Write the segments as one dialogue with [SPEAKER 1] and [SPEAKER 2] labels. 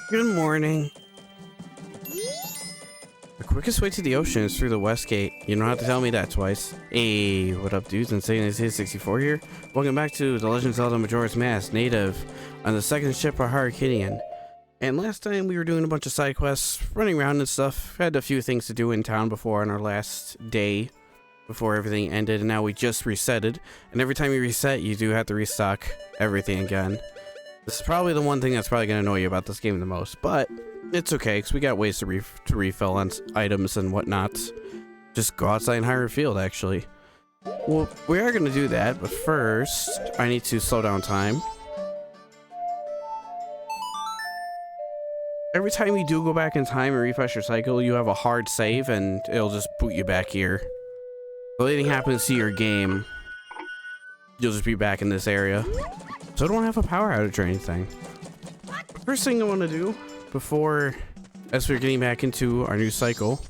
[SPEAKER 1] Good morning. The quickest way to the ocean is through the west gate. You don't have to tell me that twice. Hey, what up, dudes? Insane is 64 here. Welcome back to The Legend of Zelda Majora's Mask, native on the second ship of Hurricane. And last time we were doing a bunch of side quests, running around and stuff. Had a few things to do in town before on our last day, before everything ended, and now we just resetted. And every time you reset, you do have to restock everything again. This is probably the one thing that's probably going to annoy you about this game the most, but it's okay, because we got ways to refill on items and whatnot. Just go outside and hire a field, actually. Well, we are going to do that, but first, I need to slow down time. Every time you do go back in time and refresh your cycle, you have a hard save, and it'll just boot you back here. If anything happens to your game, you'll just be back in this area. So I don't have a power outage or anything. The first thing I want to do before, as we're getting back into our new cycle,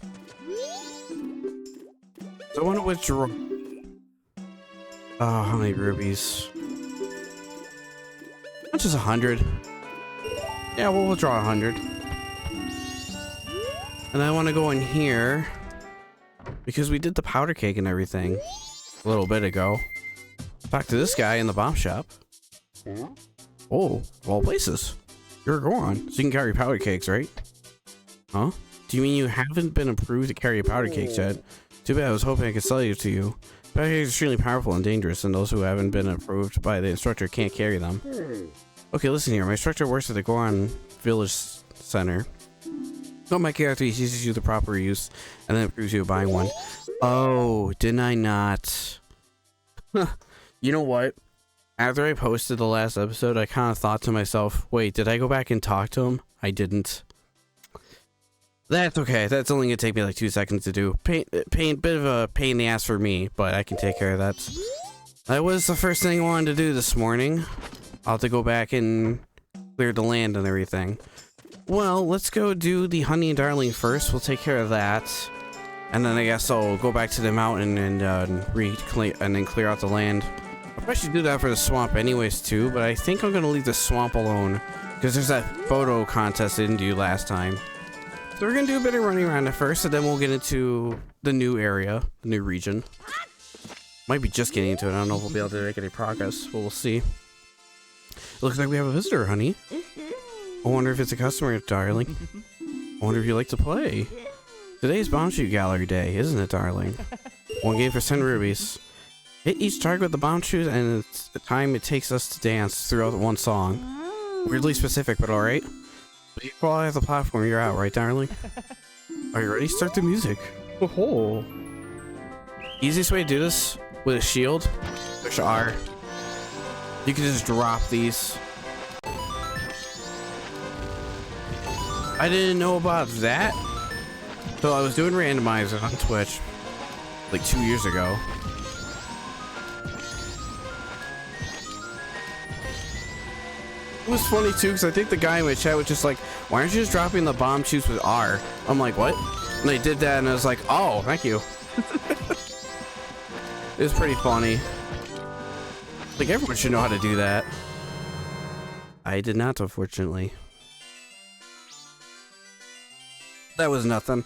[SPEAKER 1] so I want to withdraw. Oh, how many rubies? Not just 100. Yeah, we'll withdraw 100. And I want to go in here because we did the powder cake and everything a little bit ago. Talk to this guy in the bomb shop. Oh, of all places. You're Goron, so you can carry powder cakes, right? Huh? Do you mean you haven't been approved to carry powder cakes yet? Too bad, I was hoping I could sell you to you. Powder cakes are extremely powerful and dangerous, and those who haven't been approved by the instructor can't carry them. Okay, listen here. My instructor works at the Goron Village Center. So my character teaches you the proper use, and then approves you of buying one. Oh, didn't I not? You know what? After I posted the last episode, I kind of thought to myself, wait, did I go back and talk to him? I didn't. That's okay. That's only going to take me like 2 seconds to do. Bit of a pain in the ass for me, but I can take care of that. That was the first thing I wanted to do this morning. I'll have to go back and clear the land and everything. Well, let's go do the honey and darling first. We'll take care of that. And then I guess I'll go back to the mountain and then clear out the land. I'll probably do that for the swamp anyways too, but I think I'm gonna leave the swamp alone because there's that photo contest I didn't do last time. So we're gonna do a bit of running around at first, and then we'll get into the new area, the new region. Might be just getting into it. I don't know if we'll be able to make any progress, but we'll see. It looks like we have a visitor, honey. I wonder if it's a customer, darling. I wonder if you like to play. Today's Bomb Shoot Gallery Day, isn't it, darling? One game for 10 rubies. Hit each target with the bomb shoot, and it's the time it takes us to dance throughout one song. Weirdly specific, but alright. If you fall out of the platform, you're out, right, darling? Are you ready? Start the music. Oh. Easiest way to do this with a shield, push R. You can just drop these. I didn't know about that. So I was doing randomizer on Twitch like 2 years ago. It was funny too, because I think the guy in my chat was just like, why aren't you just dropping the bomb shoots with R? I'm like, what? And I did that and I was like, oh, thank you. It was pretty funny. Like, everyone should know how to do that. I did not, unfortunately. That was nothing.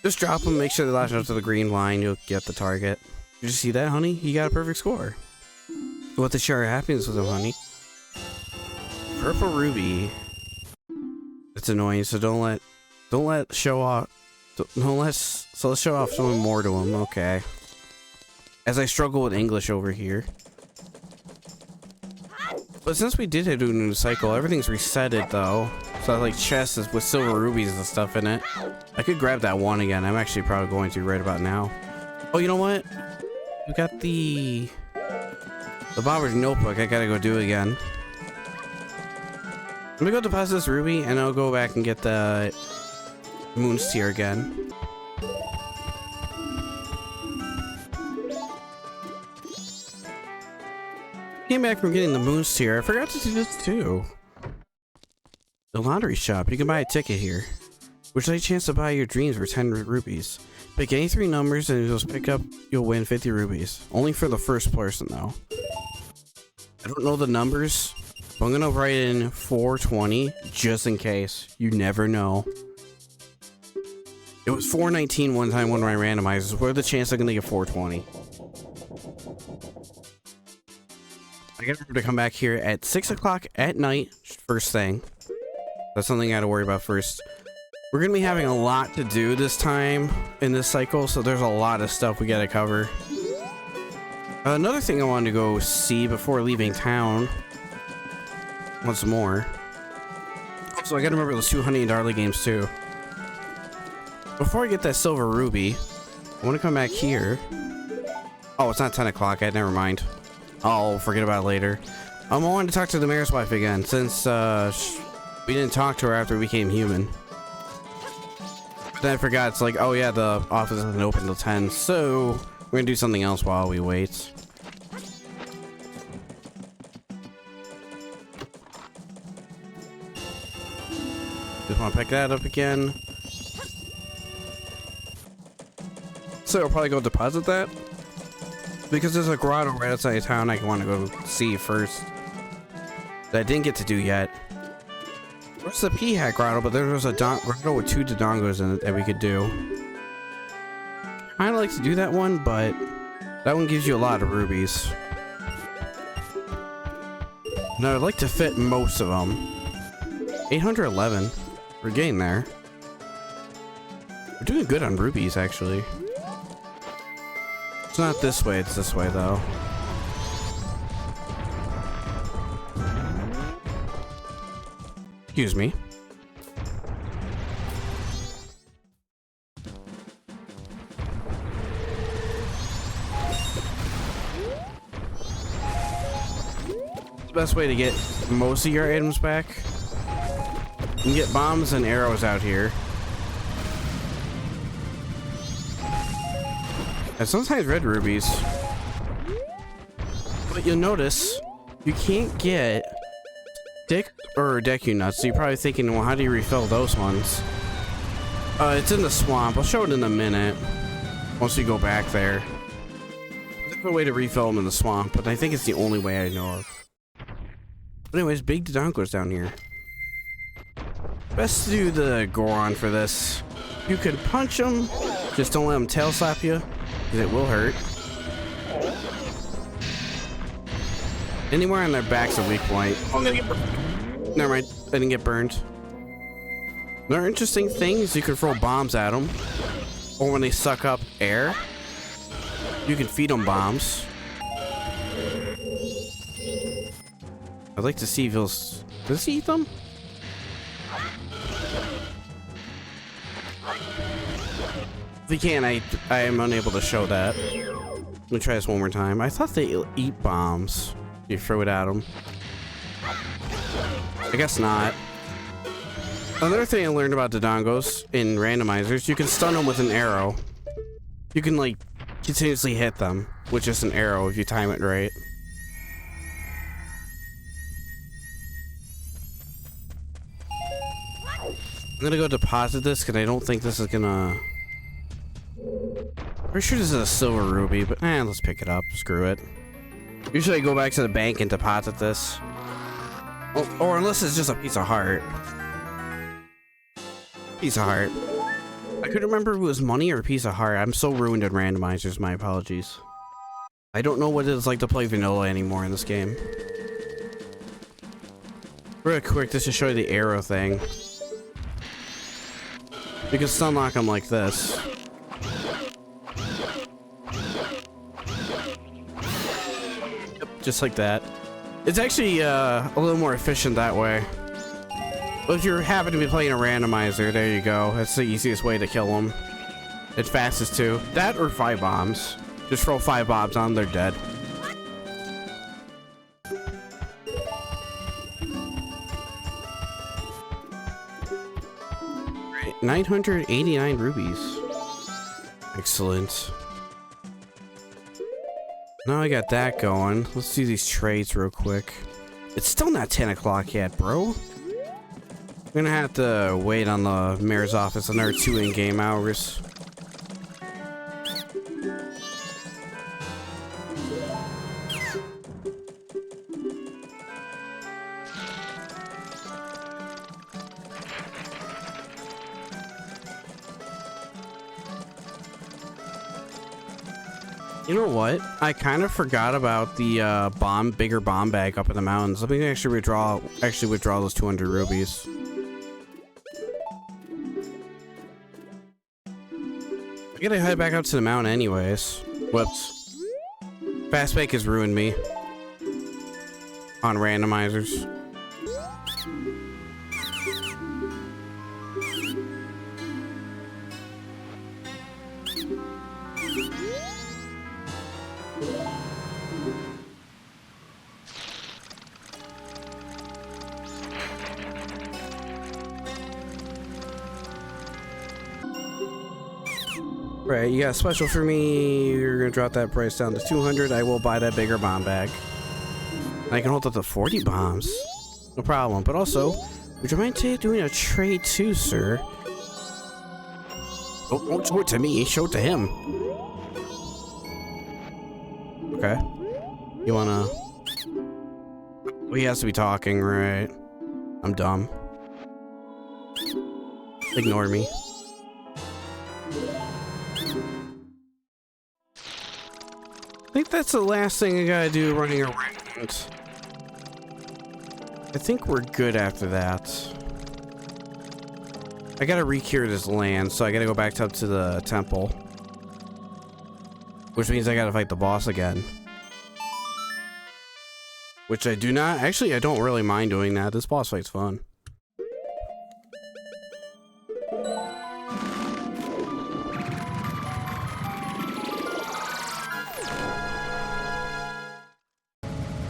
[SPEAKER 1] Just drop them, make sure they latch up to the green line, you'll get the target. Did you see that, honey? You got a perfect score. You want to share our happiness with them, honey. Purple ruby. It's annoying, so don't let show off. So let's show off something more to him. Okay. As I struggle with English over here. But since we did do a new cycle, everything's resetted though. So like chests with silver rubies and stuff in it. I could grab that one again. I'm actually probably going to right about now. Oh, you know what? We got the Bomber's notebook. I gotta go do again. Let me go deposit this ruby, and I'll go back and get the Moon's Tear again. Came back from getting the Moon's Tear. I forgot to do this too. The lottery shop. You can buy a ticket here. Which is a chance to buy your dreams for 10 rupees. Pick any 3 numbers, and you'll win 50 rupees. Only for the first person, though. I don't know the numbers. But I'm gonna write in 420 just in case. You never know. It was 419 one time when I randomized. What are the chances I'm gonna get 420? I gotta remember to come back here at 6 o'clock at night, first thing. That's something I gotta worry about first. We're gonna be having a lot to do this time in this cycle, so there's a lot of stuff we gotta cover. Another thing I wanted to go see before leaving town once more. So I gotta remember those 2 Honey and Darley games too. Before I get that silver ruby, I want to come back here. Oh, it's not 10 o'clock yet, never mind. I'll forget about it later. I wanted to talk to the mayor's wife again, since we didn't talk to her after we became human. Then I forgot, it's like, oh yeah, the office isn't open till 10, so we're gonna do something else while we wait. Just want to pick that up again. So I'll probably go deposit that. Because there's a grotto right outside of town I want to go see first. That I didn't get to do yet. Where's the P-Hat grotto? But there was a grotto with 2 Dodongos in it that we could do. I'd like to do that one, but that one gives you a lot of rubies. Now I'd like to fit most of them. 811. We're getting there. We're doing good on rubies, actually. It's not this way, it's this way, though. Excuse me. The best way to get most of your items back. You can get bombs and arrows out here. And sometimes red rubies. But you'll notice you can't get Dick or Deku nuts, so you're probably thinking, well, how do you refill those ones? It's in the swamp. I'll show it in a minute once we go back there. There's a way to refill them in the swamp, but I think it's the only way I know of. But anyways, big Dodongo's down here. Best to do the Goron for this. You could punch them, just don't let them tail slap you, because it will hurt. Anywhere on their back's a weak point. Oh, I'm gonna get burned. Never mind, I didn't get burned. Another interesting thing is you can throw bombs at them, or when they suck up air, you can feed them bombs. I'd like to see if does he eat them? If he can, I am unable to show that. Let me try this one more time. I thought they eat bombs. You throw it at them. I guess not. Another thing I learned about Dodongos in randomizers, you can stun them with an arrow. You can like continuously hit them with just an arrow if you time it right. I'm gonna go deposit this because I don't think this is gonna... Pretty sure this is a silver ruby, but let's pick it up. Screw it. Usually I go back to the bank and deposit this. Or unless it's just a piece of heart. Piece of heart. I couldn't remember if it was money or a piece of heart. I'm so ruined in randomizers, my apologies. I don't know what it's like to play vanilla anymore in this game. Real quick, just to show you the arrow thing. You can stunlock them like this. Just like that. It's actually a little more efficient that way. But if you're happen to be playing a randomizer, there you go. That's the easiest way to kill them. It's fastest too. That or 5 bombs. Just throw 5 bombs on them, they're dead. Right, 989 rubies. Excellent. Now I got that going. Let's do these trades real quick. It's still not 10 o'clock yet, bro. I'm gonna have to wait on the mayor's office another 2 in-game hours. You know what? I kind of forgot about the bigger bomb bag up in the mountains. Let me actually withdraw those 200 rubies. I gotta head back up to the mountain anyways. Whoops. Fast Bake has ruined me on randomizers. Right, you got a special for me. You're gonna drop that price down to 200. I will buy that bigger bomb bag. I can hold up to 40 bombs. No problem. But also, would you mind doing a trade too, sir? Don't show it to me. Show it to him. Okay. You wanna... Well, he has to be talking, right? I'm dumb. Ignore me. I think that's the last thing I gotta do running around. I think we're good after that. I gotta recure this land, so I gotta go back up to the temple. Which means I gotta fight the boss again. Which I do not... Actually, I don't really mind doing that. This boss fight's fun.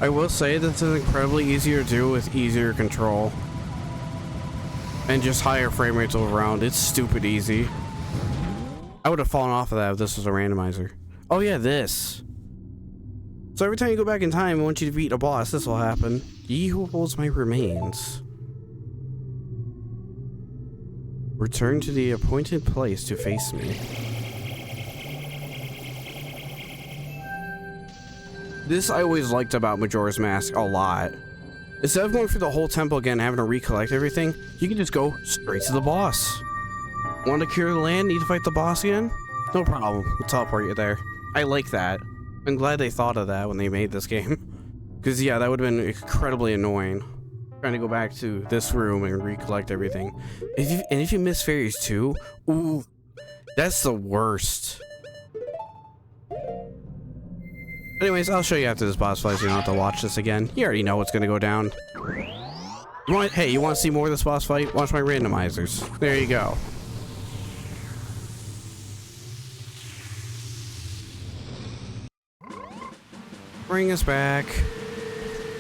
[SPEAKER 1] I will say this is incredibly easier to do with easier control. And just higher frame rates all around. It's stupid easy. I would have fallen off of that if this was a randomizer. Oh yeah, this. So every time you go back in time, I want you to beat a boss, this will happen. Ye who holds my remains. Return to the appointed place to face me. This I always liked about Majora's Mask a lot. Instead of going through the whole temple again and having to recollect everything, you can just go straight to the boss. Want to cure the land? Need to fight the boss again? No problem. We'll teleport you there. I like that. I'm glad they thought of that when they made this game. Because yeah, that would have been incredibly annoying. Trying to go back to this room and recollect everything. If you miss fairies too, ooh, that's the worst. Anyways, I'll show you after this boss fight so you don't have to watch this again. You already know what's gonna go down. Hey, you want to see more of this boss fight? Watch my randomizers. There you go. Bring us back.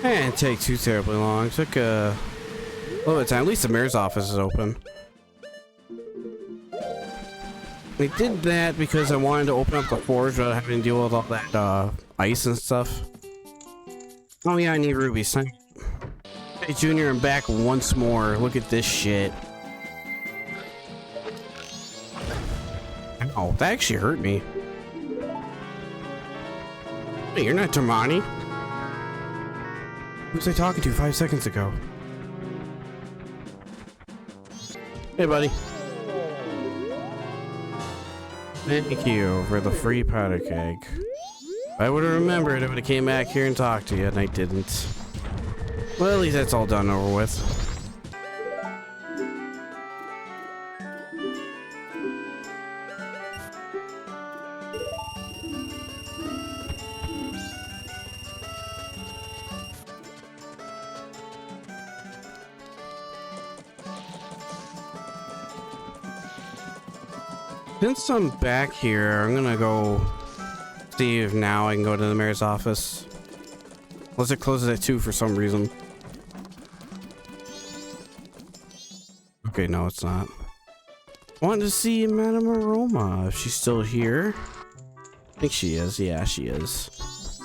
[SPEAKER 1] And take too terribly long. Took a little bit of time. At least the mayor's office is open. I did that because I wanted to open up the forge without having to deal with all that ice and stuff. Oh yeah, I need rubies. Hey Junior, I'm back once more. Look at this shit. Oh, that actually hurt me. Hey, you're not Tamani. Who was I talking to 5 seconds ago? Hey, buddy. Thank you for the free powder cake. If I would have remembered, I would have came back here and talked to you, and I didn't. Well, at least that's all done over with. Since I'm back here, I'm gonna go see if now I can go to the mayor's office. Unless it closes at 2 for some reason. Okay, no, it's not. Wanted to see Madame Aroma, if she's still here. I think she is. Yeah, she is.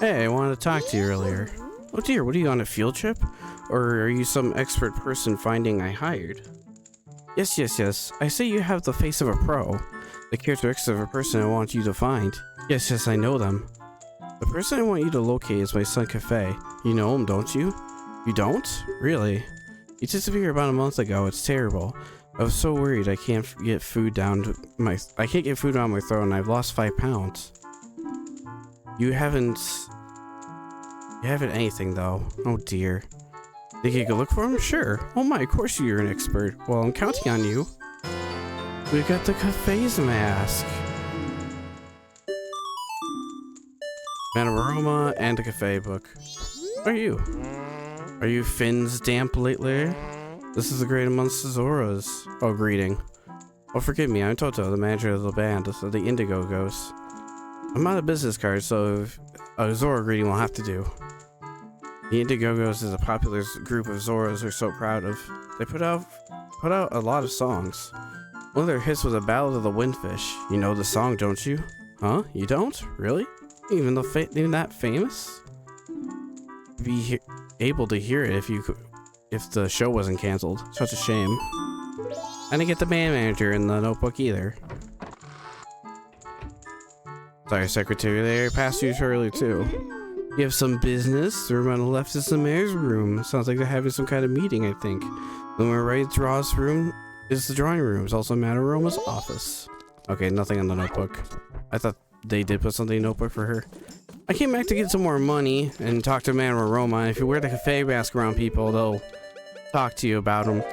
[SPEAKER 1] Hey, I wanted to talk to you earlier. Oh dear, what are you, on a field trip? Or are you some expert person finding I hired? Yes, yes, yes. I say you have the face of a pro. The characteristics of a person I want you to find. Yes, yes, I know them. The person I want you to locate is my son Cafe. You know him, don't you? You don't? Really? He disappeared about a month ago. It's terrible. I was so worried I can't get food down my throat and I've lost 5 pounds. You haven't anything though. Oh dear. Think you could look for him? Sure. Oh my, of course you're an expert. Well, I'm counting on you. We got the cafe's mask. Panorama and a cafe book. Are you? Are you Finn's damp lately? This is the great amongst Zoras. Oh, greeting. Oh, forgive me, I'm Toto, the manager of the band, so the Indigo Ghosts. I'm out of business cards, so a Zora greeting will have to do. The Indigo Ghosts is a popular group of Zoras we're so proud of. They put out a lot of songs. One of their hits was a Ballad of the Windfish. You know the song, don't you? Huh? You don't? Really? Even that famous? Be able to hear it if the show wasn't canceled. Such a shame. I didn't get the band manager in the notebook either. Sorry, secretary, there. Passed you earlier too. You have some business? The room on the left is the mayor's room. Sounds like they're having some kind of meeting, I think. The one right draw's room is the drawing room. It's also Madaroma's office. Okay, nothing on the notebook. I thought they did put something in the notebook for her. I came back to get some more money and talk to Madaroma. And if you wear the cafe mask around people, they'll talk to you about them.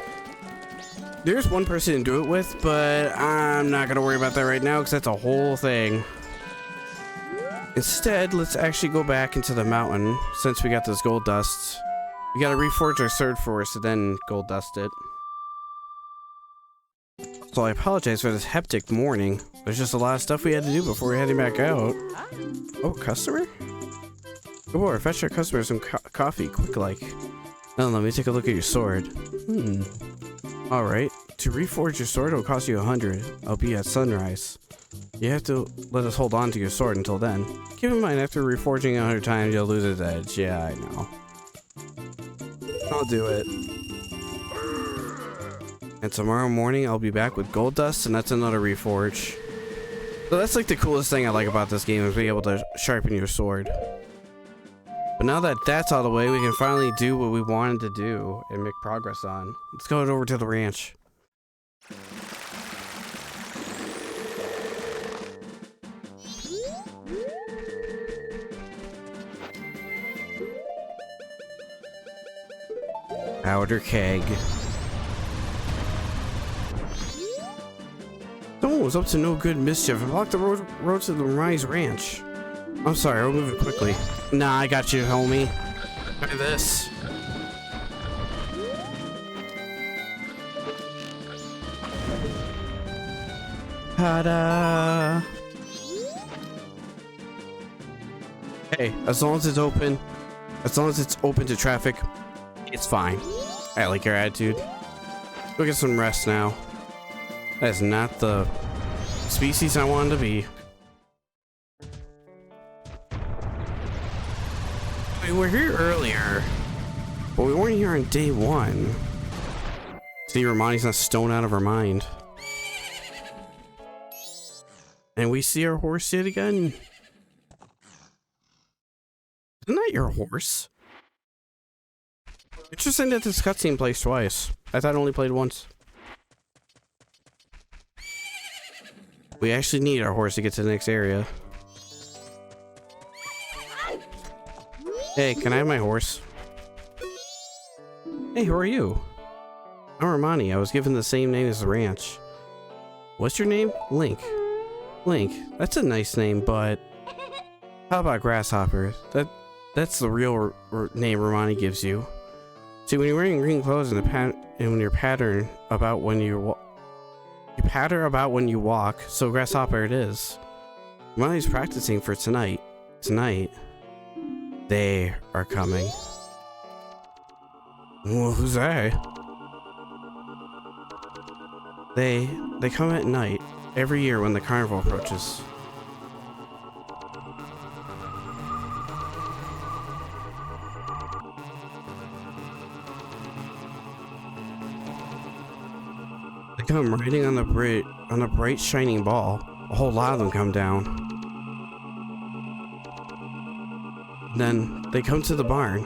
[SPEAKER 1] There's one person to do it with, but I'm not going to worry about that right now because that's a whole thing. Instead, let's actually go back into the mountain since we got this gold dust. We gotta reforge our sword first and then gold dust it. So I apologize for this hectic morning. There's just a lot of stuff we had to do before we heading back out. Oh, customer? Go over, fetch our customer some coffee, quick like. Now let me take a look at your sword. Alright, to reforge your sword it'll cost you 100. I'll be at sunrise. You have to let us hold on to your sword until then. Keep in mind, after reforging 100 times, you'll lose its edge. Yeah, I know. I'll do it. And tomorrow morning, I'll be back with gold dust, and that's another reforge. So that's like the coolest thing I like about this game, is being able to sharpen your sword. But now that that's out of the way, we can finally do what we wanted to do and make progress on. Let's go over to the ranch. Powder keg. Someone was up to no good mischief and blocked the road to the Rise Ranch. I'm sorry, I'll move it quickly. Nah, I got you, homie. Look at this. Ta-da! Hey, as long as it's open to traffic, it's fine. I like your attitude. Go get some rest now. That is not the species I wanted to be. We were here earlier, but we weren't here on day one. See, Romani's not stoned out of her mind. And we see our horse yet again. Isn't that your horse? Interesting that this cutscene plays twice. I thought it only played once. We actually need our horse to get to the next area. Hey, can I have my horse? Hey, who are you? I'm Romani. I was given the same name as the ranch. What's your name? Link. Link. That's a nice name, but how about Grasshopper? That's the real name Romani gives you. See, when you're wearing green clothes and when you patter about when you walk, so Grasshopper it is. Romani's practicing for tonight. They are coming. Well, who's they? They come at night every year when the carnival approaches. They come riding on a bright shining ball. A whole lot of them come down. Then they come to the barn.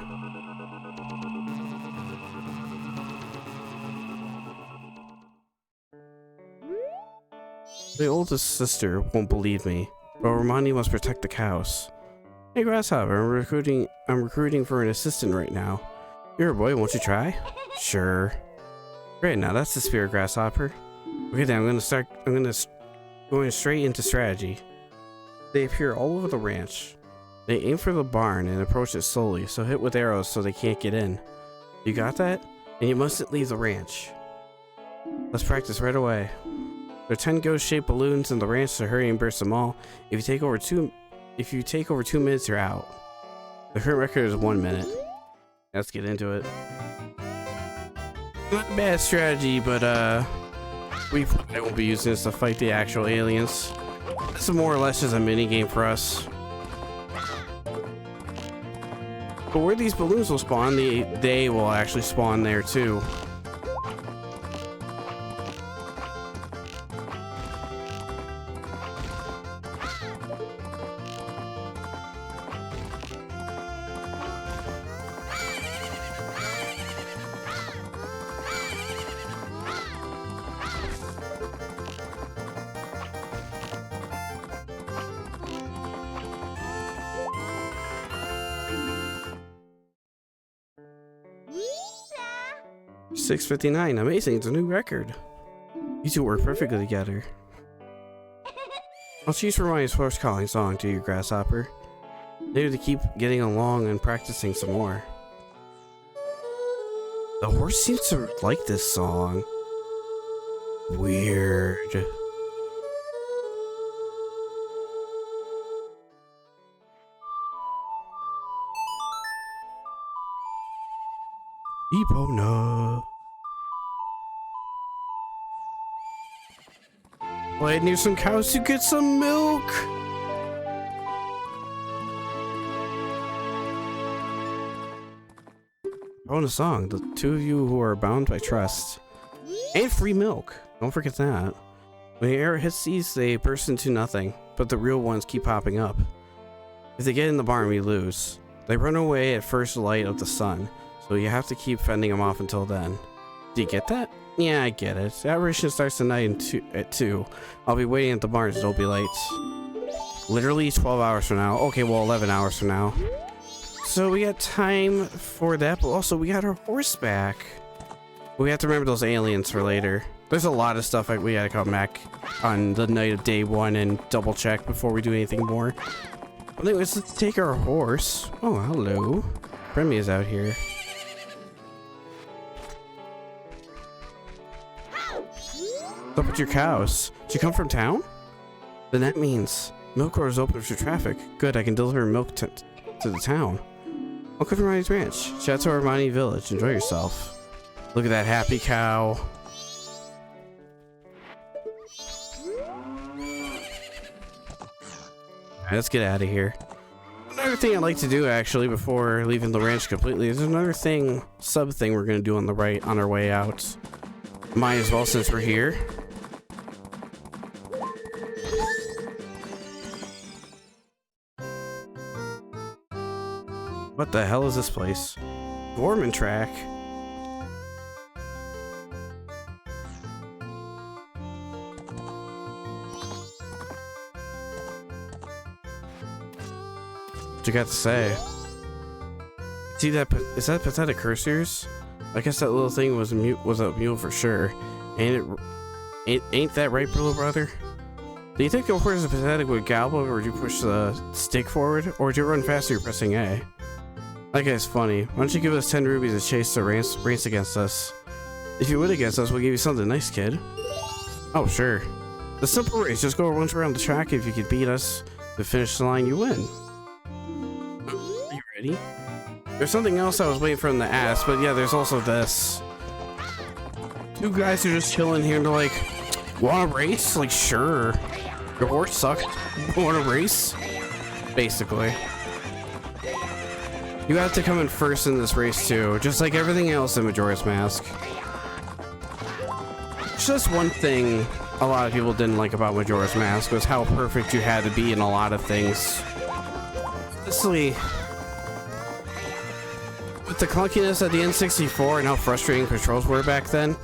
[SPEAKER 1] The oldest sister won't believe me, but Romani must protect the cows. Hey Grasshopper, I'm recruiting for an assistant right now. You're a boy, won't you try? Sure. Great, now that's the spirit, Grasshopper. Okay then, going straight into strategy. They appear all over the ranch. They aim for the barn and approach it slowly, so hit with arrows so they can't get in. You got that? And you mustn't leave the ranch. Let's practice right away. There are 10 ghost-shaped balloons in the ranch, so hurry and burst them all. If you take over 2 minutes, you're out. The current record is 1 minute. Let's get into it. Not a bad strategy, but we probably won't be using this to fight the actual aliens. This is more or less just a mini game for us. But where these balloons will spawn, they will actually spawn there too. $6.59. Amazing, it's a new record. You two work perfectly together. I'll choose for my horse calling song to you, Grasshopper. Maybe to keep getting along and practicing some more. The horse seems to like this song. Weird. Epona. Well, I need some cows to get some milk. Bonus song, the two of you who are bound by trust. And free milk. Don't forget that. When the arrow hits these, they burst into nothing, but the real ones keep popping up. If they get in the barn, we lose. They run away at first light of the sun, so you have to keep fending them off until then. Do you get that? Yeah, I get it. The operation starts tonight at 2. I'll be waiting at the barn, so don't be late. Literally 12 hours from now. Okay, well, 11 hours from now. So we got time for that, but also we got our horse back. We have to remember those aliens for later. There's a lot of stuff we gotta come back on the night of day 1 and double check before we do anything more. Anyways, let's take our horse. Oh, hello. Remy is out here. What's up with your cows? Did you come from town? Then that means milk road is open for traffic. Good, I can deliver milk to the town. Welcome to Armani's Ranch. Chateau Armani Village. Enjoy yourself. Look at that happy cow. Alright, let's get out of here. Another thing I'd like to do actually before leaving the ranch completely is another thing, sub thing we're gonna do on our way out. Might as well since we're here. What the hell is this place? Gorman track. What you got to say? See that? Is that pathetic cursors? I guess that little thing was a mule for sure. Ain't that right, little brother? Do you think the horse is pathetic would gobble, or would you push the stick forward, or would you run faster pressing A? That guy's funny. Why don't you give us 10 rubies to chase to race against us? If you win against us, we'll give you something nice, kid. Oh, sure. The simple race, just go once around the track. If you could beat us to finish the line, you win. Are you ready? There's something else I was waiting for him to ask, but yeah, there's also this. Two guys are just chilling here and they're like, wanna race? Like, sure. Your horse sucked. Wanna race? Basically. You have to come in first in this race too, just like everything else in Majora's Mask. It's just one thing a lot of people didn't like about Majora's Mask was how perfect you had to be in a lot of things. Honestly, with the clunkiness of the N64 and how frustrating controls were back then,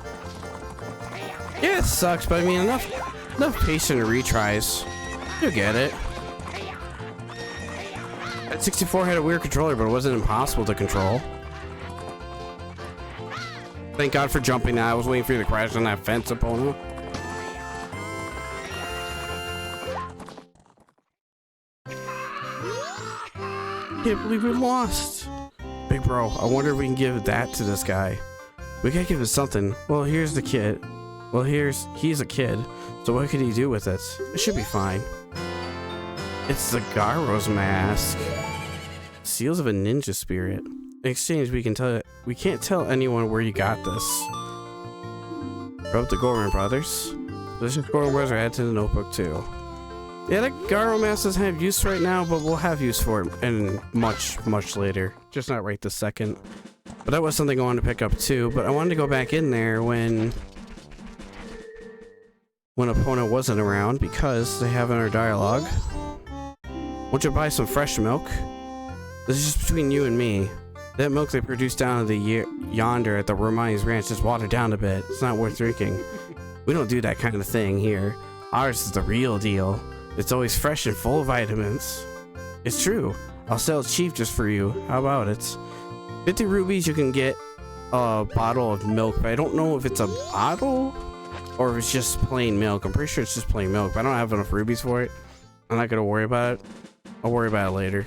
[SPEAKER 1] yeah, it sucks, but I mean, enough patient retries. You'll get it. 64 had a weird controller, but it wasn't impossible to control. Thank God for jumping that. I was waiting for you to crash on that fence, Epona. Can't believe we lost. Big bro, I wonder if we can give that to this guy. We gotta give him something. Well, here's the kid. Well, he's a kid. So what could he do with it? It should be fine. It's the Garo's mask. Seals of a ninja spirit. In exchange, we can't tell anyone where you got this. Rub the Gorman brothers. Those Gorman brothers are added to the notebook too. Yeah, that Garo mask doesn't have use right now, but we'll have use for it and much, much later. Just not right this second. But that was something I wanted to pick up too, but I wanted to go back in there when Epona wasn't around because they have in our dialogue. Won't you buy some fresh milk? This is just between you and me. That milk they produce down yonder at the Romani's ranch is watered down a bit. It's not worth drinking. We don't do that kind of thing here. Ours is the real deal. It's always fresh and full of vitamins. It's true. I'll sell it cheap just for you. How about it? 50 rubies you can get a bottle of milk, but I don't know if it's a bottle or if it's just plain milk. I'm pretty sure it's just plain milk, but I don't have enough rubies for it. I'm not gonna worry about it. I'll worry about it later.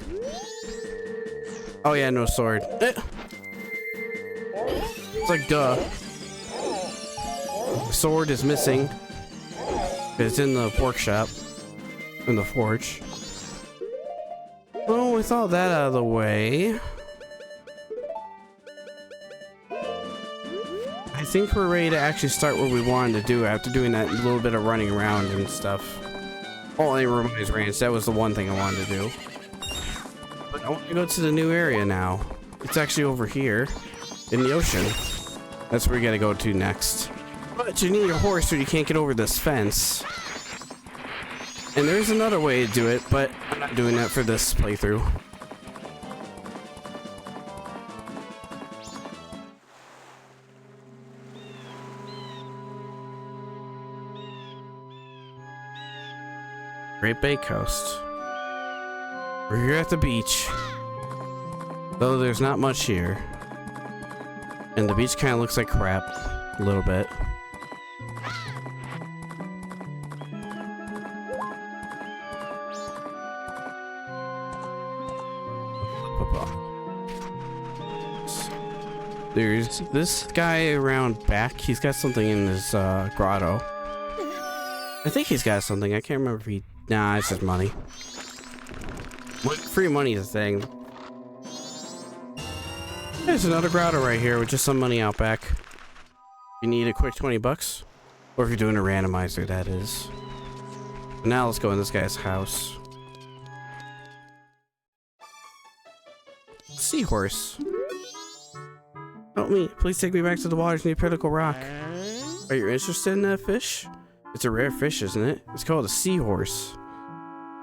[SPEAKER 1] Oh yeah, no sword. It's like duh. The sword is missing. It's in the workshop. In the forge. Well, with all that out of the way, I think we're ready to actually start what we wanted to do after doing that little bit of running around and stuff. Oh, and Romani's ranch. That was the one thing I wanted to do. But I want to go to the new area now. It's actually over here in the ocean. That's where we gotta go to next. But you need your horse or you can't get over this fence. And there's another way to do it, but I'm not doing that for this playthrough. Great Bay Coast. We're here at the beach. Though there's not much here. And the beach kind of looks like crap. A little bit. There's this guy around back. He's got something in his grotto. I think he's got something. I can't remember if he... Nah, it's just money. Free money is a thing. There's another grotto right here with just some money out back. You need a quick 20 bucks? Or if you're doing a randomizer, that is. Now let's go in this guy's house. Seahorse. Help me. Please take me back to the waters near Pinnacle Rock. Are you interested in that fish? It's a rare fish, isn't it? It's called a seahorse.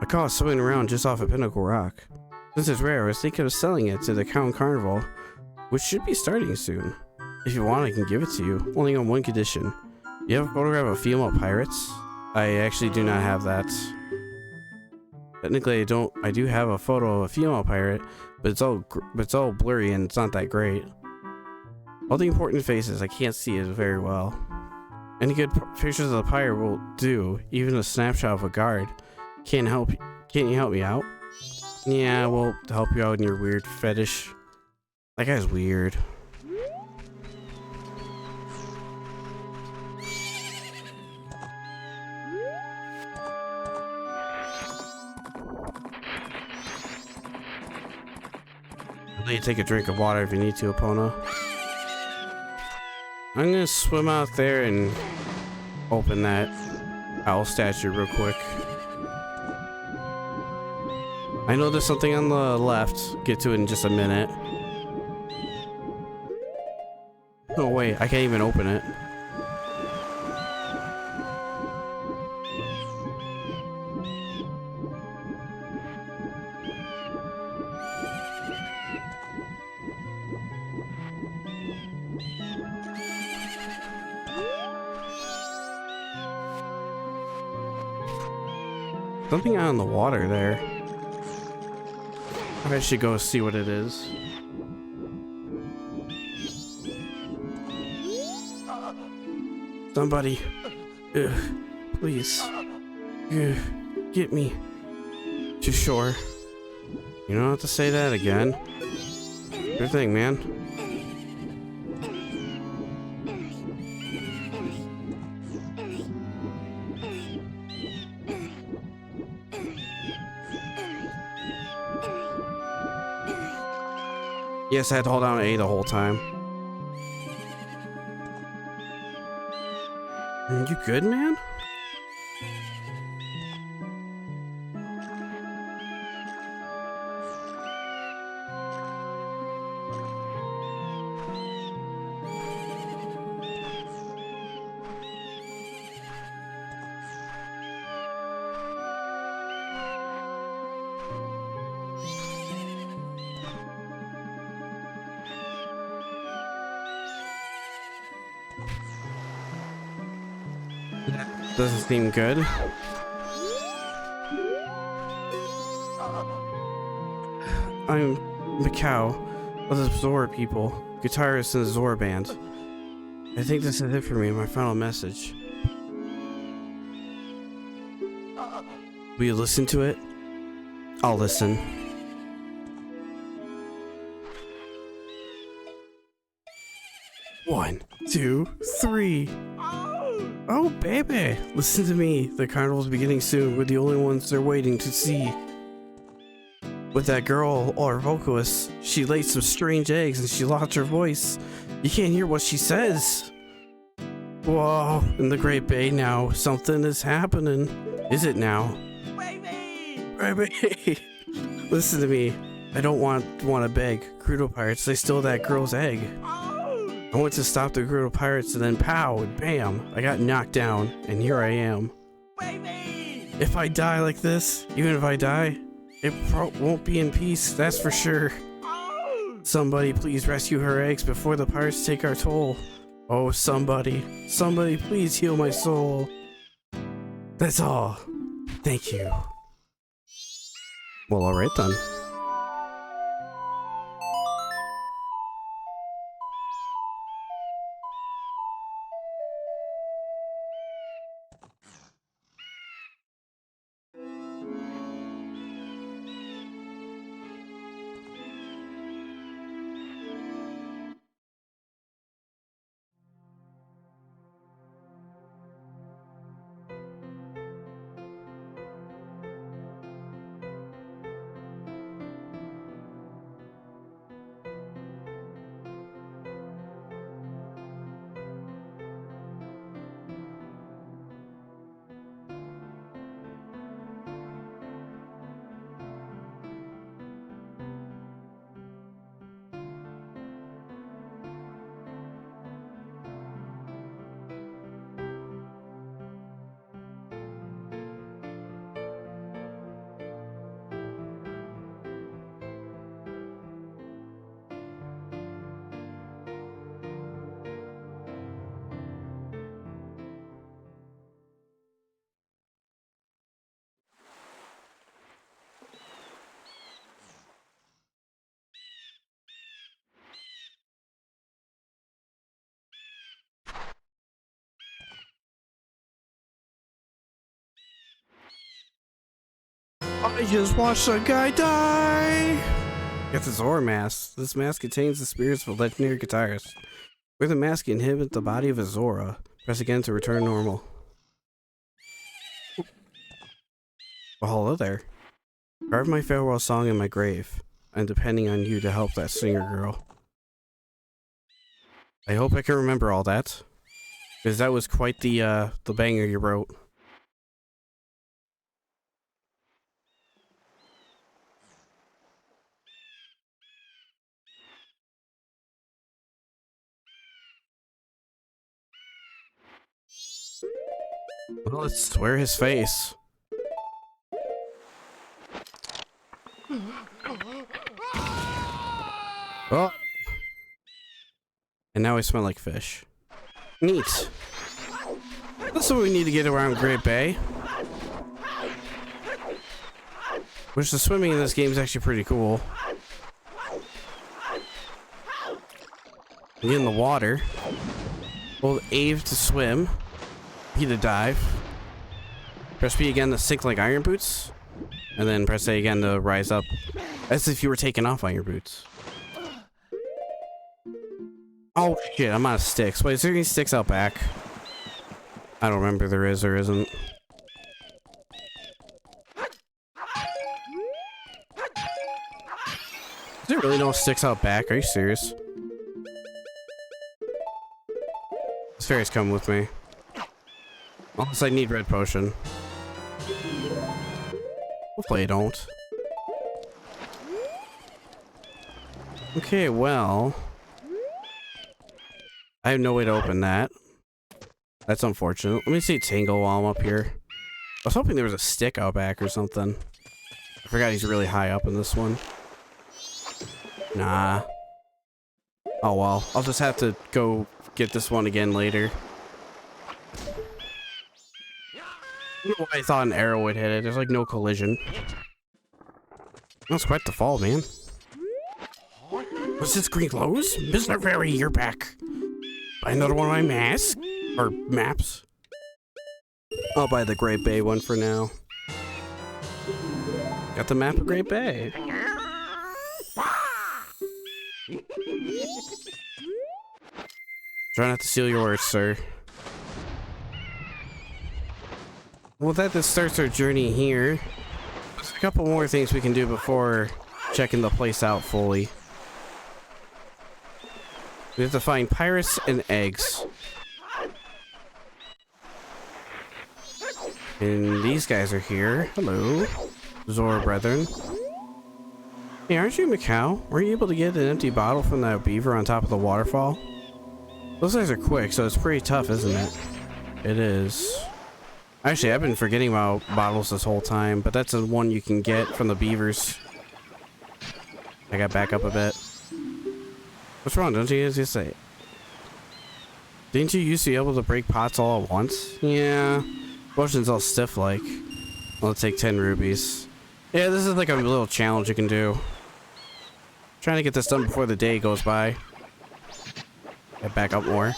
[SPEAKER 1] I caught it swimming around just off of Pinnacle Rock. Since it's rare, I was thinking of selling it to the Town Carnival, which should be starting soon. If you want, I can give it to you, only on one condition. You have a photograph of female pirates? I actually do not have that. Technically, I do have a photo of a female pirate, but it's all blurry and it's not that great. All the important faces, I can't see it very well. Any good pictures of the pirate will do, even a snapshot of a guard. Can't you help me out? Yeah, we'll help you out in your weird fetish. That guy's weird. I'll let you take a drink of water if you need to, Epona. I'm gonna swim out there and open that owl statue real quick. I know there's something on the left. Get to it in just a minute. Oh wait, I can't even open it. Something out in the water there. I should go see what it is. Somebody, please, get me to shore. You don't have to say that again. Good thing, man. Yes, I had to hold down A the whole time. You good, man? Doesn't seem good. I'm Macau of the Zora people, guitarist in the Zora band. I think this is it for me, my final message. Will you listen to it? I'll listen. One, two, three. Oh, baby, listen to me. The carnival's beginning soon. We're the only ones they're waiting to see. With that girl, or vocalist, she laid some strange eggs and she lost her voice. You can't hear what she says. Whoa, in the Great Bay now, something is happening. Is it now? Baby! Listen to me. I don't want to beg. Crudo pirates, they stole that girl's egg. I went to stop the Crudo pirates and then pow and bam, I got knocked down and here I am. If I die like this, even if I die, it won't be in peace, that's for sure. Somebody please rescue her eggs before the pirates take our toll. Oh, somebody please heal my soul. That's all. Thank you. Well, alright then. I just watched a guy die! It's a Zora mask. This mask contains the spirits of a legendary guitarist. With the mask, you inhibit the body of a Zora. Press again to return normal. Well, hello there. Carve my farewell song in my grave. I'm depending on you to help that singer girl. I hope I can remember all that. Because that was quite the banger you wrote. Well, let's swear his face. Oh! And now I smell like fish. Neat. That's what we need to get around Great Bay. Which the swimming in this game is actually pretty cool. You get in the water. Hold A to swim. B to dive. Press B again to sink like iron boots. And then press A again to rise up. As if you were taking off iron boots. Oh shit, I'm out of sticks. Wait, is there any sticks out back? I don't remember if there is or isn't. Is there really no sticks out back? Are you serious? This fairy's coming with me. Unless I need red potion. Hopefully I don't. Okay, well. I have no way to open that. That's unfortunate. Let me see Tango while I'm up here. I was hoping there was a stick out back or something. I forgot he's really high up in this one. Nah. Oh well. I'll just have to go get this one again later. I don't know why I thought an arrow would hit it. There's like no collision. That's quite the fall, man. What's this green clothes? Mr. Fairy, you're back. Buy another one of my masks? Or maps? I'll buy the Great Bay one for now. Got the map of Great Bay. Try not to steal your words, sir. Well, that starts our journey here. There's a couple more things we can do before checking the place out fully. We have to find pirates and eggs. And these guys are here. Hello, Zora brethren. Hey, aren't you Macau? Were you able to get an empty bottle from that beaver on top of the waterfall? Those guys are quick, so it's pretty tough, isn't it? It is. Actually, I've been forgetting about bottles this whole time, but that's the one you can get from the beavers. I got back up a bit. What's wrong? Don't you just say? Didn't you used to be able to break pots all at once? Yeah. Motion's all stiff like. Well, let's take 10 rubies. Yeah, this is like a little challenge you can do. Trying to get this done before the day goes by. Get back up more.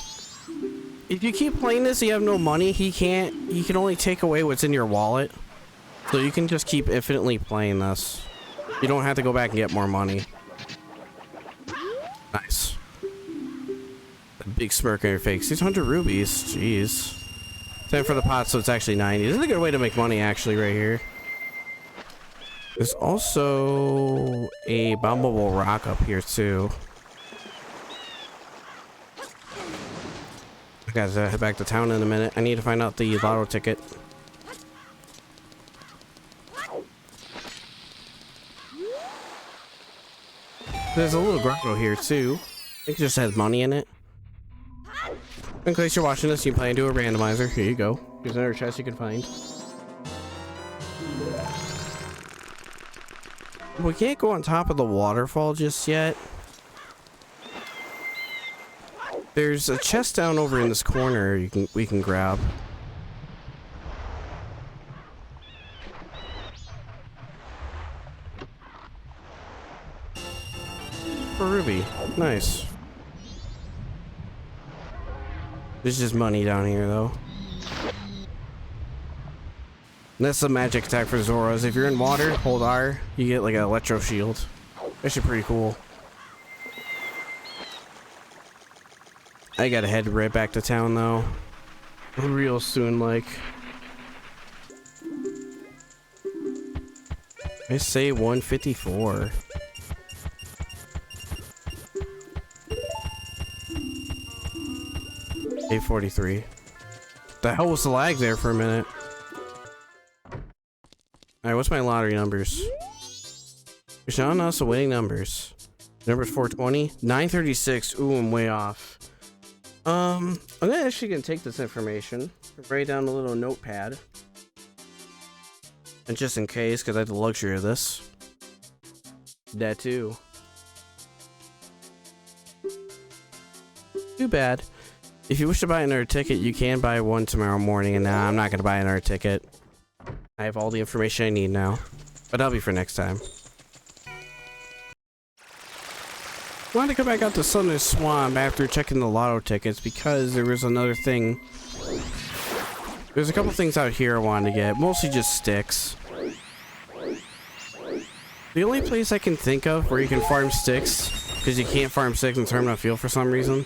[SPEAKER 1] If you keep playing this, you have no money. He can only take away what's in your wallet. So you can just keep infinitely playing this. You don't have to go back and get more money. Nice. A big smirk on your face. 600 rubies. Jeez. 10 for the pot, so it's actually 90. This is a good way to make money, actually, right here. There's also a bombable rock up here, too. I gotta head back to town in a minute. I need to find out the lotto ticket. There's a little grotto here, too. I think it just has money in it. In case you're watching this, you play into a randomizer. Here you go. Here's another chest you can find. We can't go on top of the waterfall just yet. There's a chest down over in this corner we can grab. A ruby. Nice. There's just money down here, though. And that's the magic attack for Zoras. If you're in water, hold R, you get like an electro shield. Actually pretty cool. I gotta head right back to town, though. Real soon, like. I say 154. $843. The hell was the lag there for a minute? Alright, what's my lottery numbers? You're showing us the winning numbers. Number's 420. 936. Ooh, I'm way off. I'm actually gonna take this information, write down a little notepad. And just in case, because I have the luxury of this. That too. Too bad. If you wish to buy another ticket, you can buy one tomorrow morning, and nah, I'm not gonna buy another ticket. I have all the information I need now. But that'll be for next time. Wanted to come back out to Southern Swamp after checking the lotto tickets because there was another thing. There's a couple things out here I wanted to get, mostly just sticks. The only place I can think of where you can farm sticks, because you can't farm sticks in Terminal Field for some reason.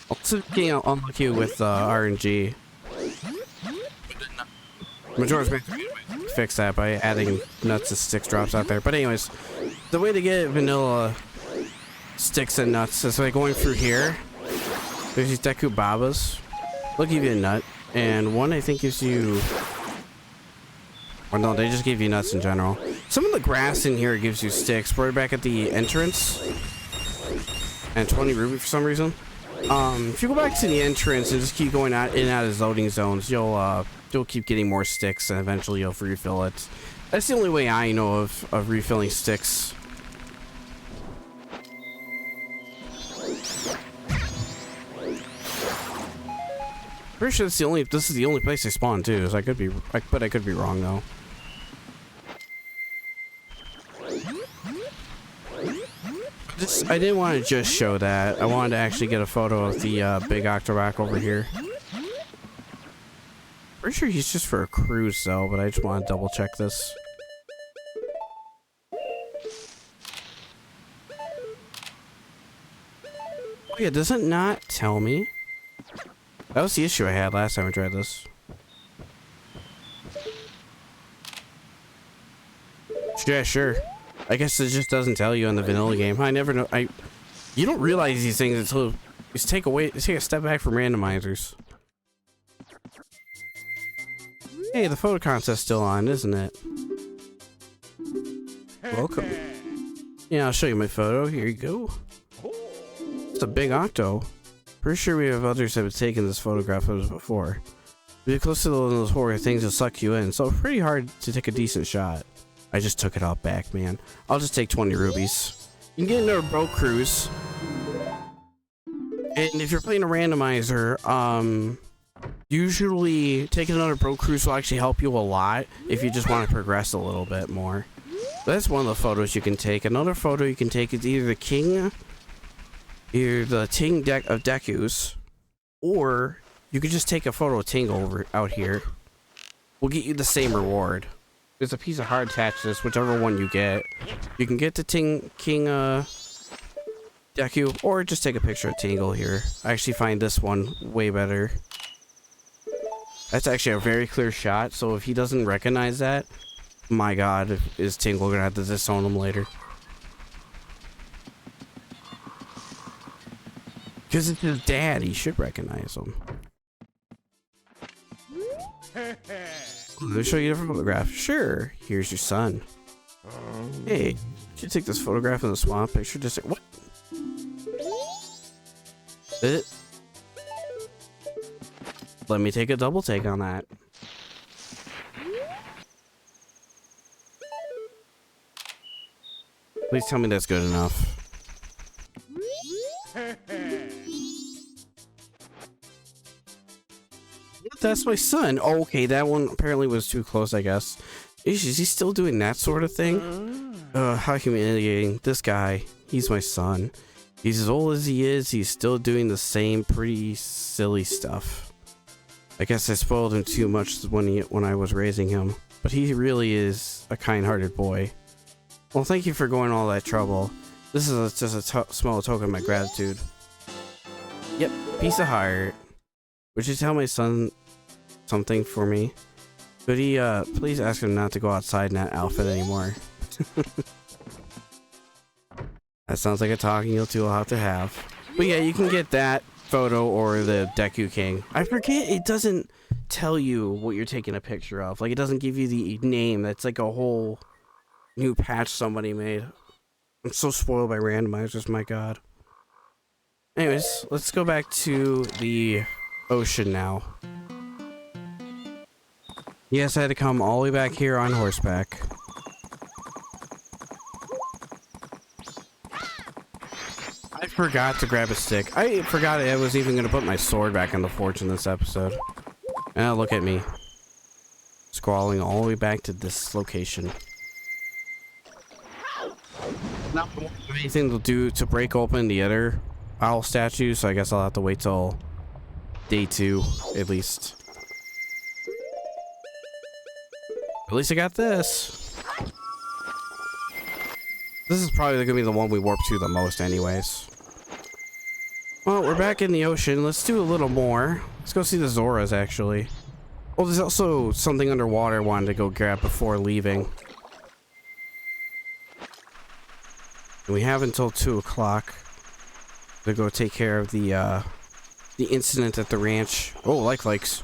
[SPEAKER 1] Also getting unlucky with RNG. Majora's Mask fix that by adding nuts and sticks drops out there. But anyways, the way to get vanilla sticks and nuts is by going through here. There's these Deku Babas. They'll give you a nut, and one I think gives you, or no, they just give you nuts in general. Some of the grass in here gives you sticks. Right back at the entrance, and 20 ruby for some reason. If you go back to the entrance and just keep going out in and out of loading zones, you'll keep getting more sticks, and eventually you'll refill it. That's the only way I know of refilling sticks. Pretty sure this is the only place they spawn too, so but I could be wrong though. I didn't want to just show that. I wanted to actually get a photo of the big Octorock over here. Pretty sure he's just for a cruise though, but I just want to double check this. Oh yeah, does it not tell me? That was the issue I had last time I tried this. Yeah, sure. I guess it just doesn't tell you in the vanilla game. I never know. You don't realize these things until you take a step back from randomizers. Hey, the photo contest's still on, isn't it? Welcome. Yeah, I'll show you my photo. Here you go. It's a big octo. Pretty sure we have others that have taken this photograph of us before. We get close to those horror things that suck you in, so it's pretty hard to take a decent shot. I just took it out back, man. I'll just take 20 rubies. You can get another boat cruise. And if you're playing a randomizer, usually taking another boat cruise will actually help you a lot if you just want to progress a little bit more. That's one of the photos you can take. Another photo you can take is either the king deck of Dekus, or you could just take a photo of Ting out here. We'll get you the same reward. There's a piece of heart attached to this, whichever one you get. You can get the King Deku, or just take a picture of Tingle here. I actually find this one way better. That's actually a very clear shot, so if he doesn't recognize that, my god, is Tingle gonna have to disown him later. Because it's his dad, he should recognize him. Let me show you a different photograph. Sure, here's your son. Hey, should take this photograph in the swamp picture. Just what? Let me take a double take on that. Please tell me that's good enough. That's my son. Oh, okay, that one apparently was too close, I guess. Is he still doing that sort of thing? How humiliating. This guy, he's my son. He's as old as he is, he's still doing the same pretty silly stuff. I guess I spoiled him too much when I was raising him, but he really is a kind-hearted boy. Well, thank you for going all that trouble. This is just a small token of my gratitude. Yep, piece of heart. Would you tell my son something for me? Could he please ask him not to go outside in that outfit anymore? That sounds like a talking you'll have to have. But yeah, you can get that photo or the Deku King. I forget, it doesn't tell you what you're taking a picture of. Like, it doesn't give you the name. That's like a whole new patch somebody made. I'm so spoiled by randomizers, my god. Anyways, let's go back to the ocean now. Yes, I had to come all the way back here on horseback. I forgot to grab a stick. I forgot I was even going to put my sword back in the forge in this episode. Now look at me. Scrawling all the way back to this location. not anything to do to break open the other owl statue, so I guess I'll have to wait till day 2 at least. At least I got this. This is probably gonna be the one we warp to the most anyways. Well, we're back in the ocean. Let's do a little more. Let's go see the Zoras actually. Oh, there's also something underwater I wanted to go grab before leaving. And we have until 2 o'clock to go take care of the incident at the ranch. Oh, likes.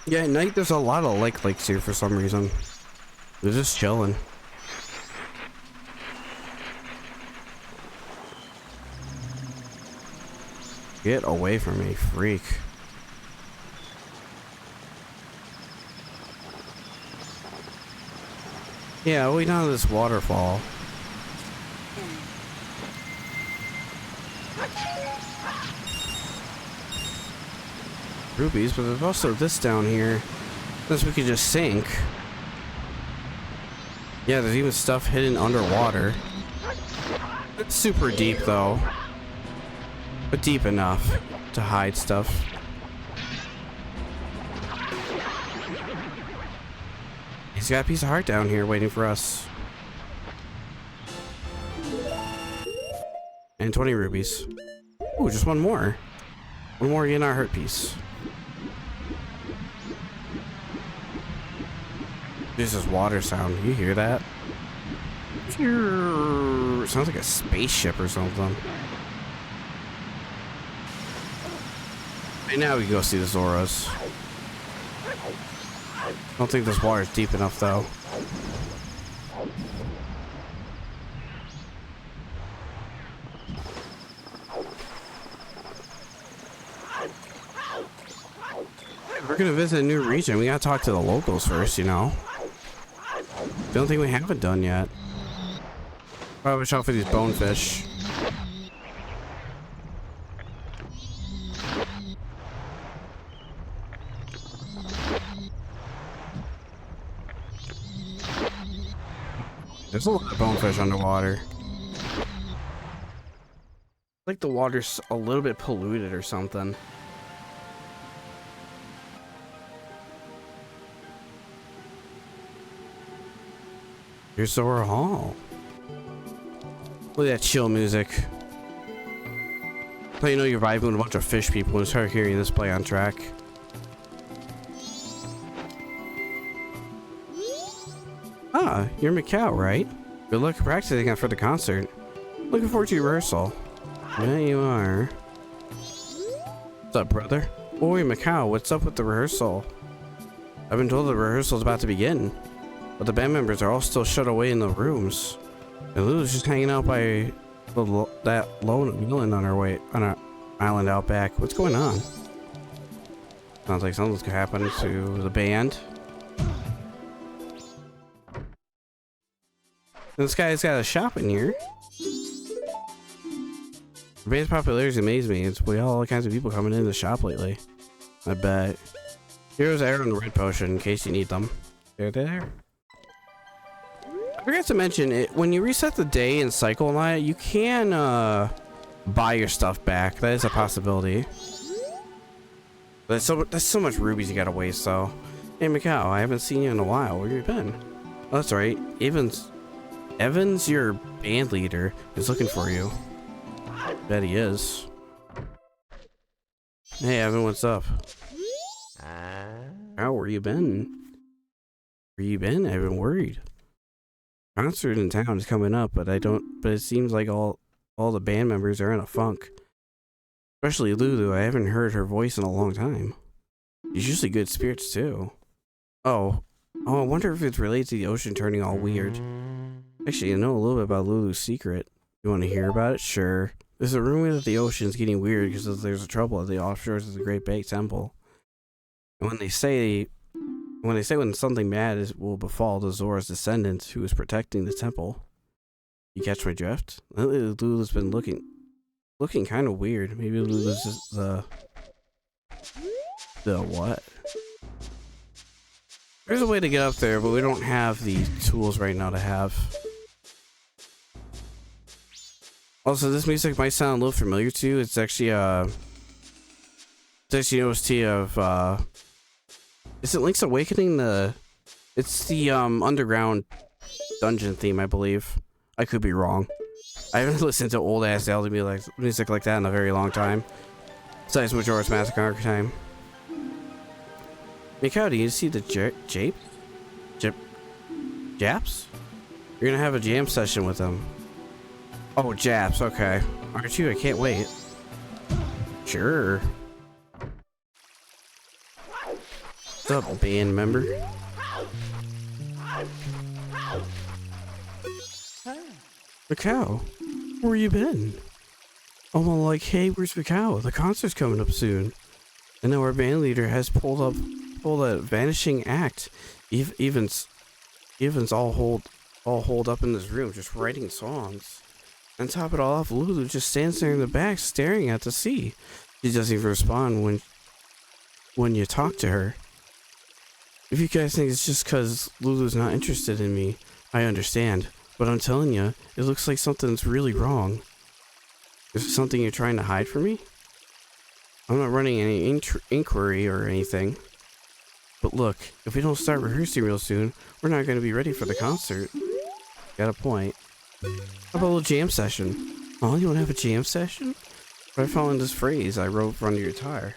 [SPEAKER 1] Yeah, at night there's a lot of likes here for some reason. They're just chilling. Get away from me, freak. Yeah, we down to this waterfall. Rubies, but there's also this down here. This we could just sink. Yeah, there's even stuff hidden underwater. It's super deep though. But deep enough to hide stuff. He's got a piece of heart down here waiting for us. And 20 rubies. Ooh, just one more. One more in our heart piece. There's this water sound. You hear that? It sounds like a spaceship or something. Right now we can go see the Zoras. I don't think this water is deep enough though. We're gonna visit a new region. We gotta talk to the locals first, you know. Don't think we haven't done yet. Probably watch out for these bonefish. There's a lot of bonefish underwater. Like the water's a little bit polluted or something. Here's Zora Hall. Look at that chill music. So you know you're vibing with a bunch of fish people and start hearing this play on track. Ah, you're Macau, right? Good luck practicing for the concert. Looking forward to your rehearsal. Yeah, you are. What's up, brother? Boy, Macau, what's up with the rehearsal? I've been told the rehearsal's about to begin, but the band members are all still shut away in the rooms. And Lulu's just hanging out by that lone island on our island out back. What's going on? Sounds like something's gonna happen to the band. This guy's got a shop in here. The band's popularity amazes me. It's we all kinds of people coming into the shop lately. I bet. Here's air and the red potion in case you need them. They're there. I forgot to mention it when you reset the day and cycle and that, you can buy your stuff back. That is a possibility. That's so much rubies you gotta waste though. Hey Macau, I haven't seen you in a while. Where you been? Oh, that's right. Evans, your band leader, is looking for you. Bet he is. Hey Evan, what's up? How where you been? Where you been? I've been worried. Concert in town is coming up, but it seems like all the band members are in a funk. Especially Lulu. I haven't heard her voice in a long time. She's usually good spirits too. Oh, I wonder if it's related to the ocean turning all weird. Actually, I know a little bit about Lulu's secret. You want to hear about it? Sure. There's a rumor that the ocean's getting weird because there's trouble at the offshores of the Great Bay Temple. And when they say when something bad will befall the Zora's descendant who is protecting the temple. You catch my drift? Lulu's been looking kind of weird. Maybe Lulu's just the what? There's a way to get up there, but we don't have the tools right now to have. Also, this music might sound a little familiar to you. It's actually an OST of is it Link's Awakening? It's the underground dungeon theme, I believe. I could be wrong. I haven't listened to old ass Zelda music like that in a very long time. Besides Majora's Mask Arc time. Mikao, do you see the Japs? You're gonna have a jam session with them. Oh, Japs, okay. Aren't you? I can't wait. Sure. What's up, band member? Mikao, where you been? Oh, well, like, hey, where's Mikao? The concert's coming up soon. And now our band leader has pulled a vanishing act. Evan's all holed up in this room, just writing songs. And top it all off, Lulu just stands there in the back, staring at the sea. She doesn't even respond when you talk to her. If you guys think it's just because Lulu's not interested in me, I understand. But I'm telling you, it looks like something's really wrong. Is there something you're trying to hide from me? I'm not running any inquiry or anything. But look, if we don't start rehearsing real soon, we're not going to be ready for the concert. Got a point. How about a little jam session? Oh, you want to have a jam session? Try following this phrase I wrote under your tire.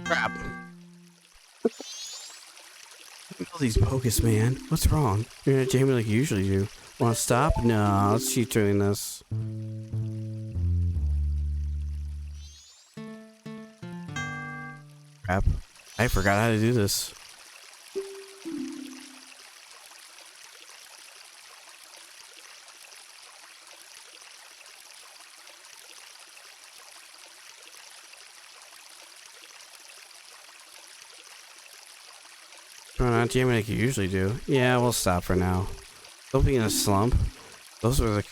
[SPEAKER 1] Crap. All these bogus, man. What's wrong? You're not jamming like you usually do. Want to stop? No, let's keep doing this. Crap. I forgot how to do this. We're not jamming like you usually do. Yeah, we'll stop for now. Don't be in a slump. Those are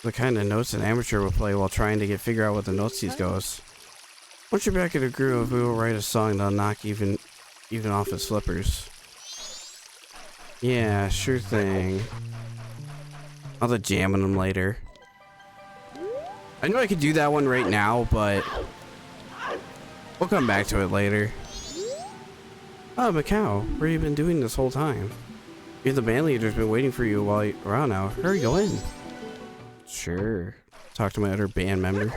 [SPEAKER 1] the kind of notes an amateur will play while trying to figure out what the note keys goes. Once you're back in a groove, we will write a song that'll knock even off his flippers. Yeah, sure thing. I'll have to jam on them later. I know I could do that one right now, but we'll come back to it later. Oh, Mikao, where have you been doing this whole time? You're the band leader's been waiting for you while you're around now. Hurry, go in. Sure. Talk to my other band member.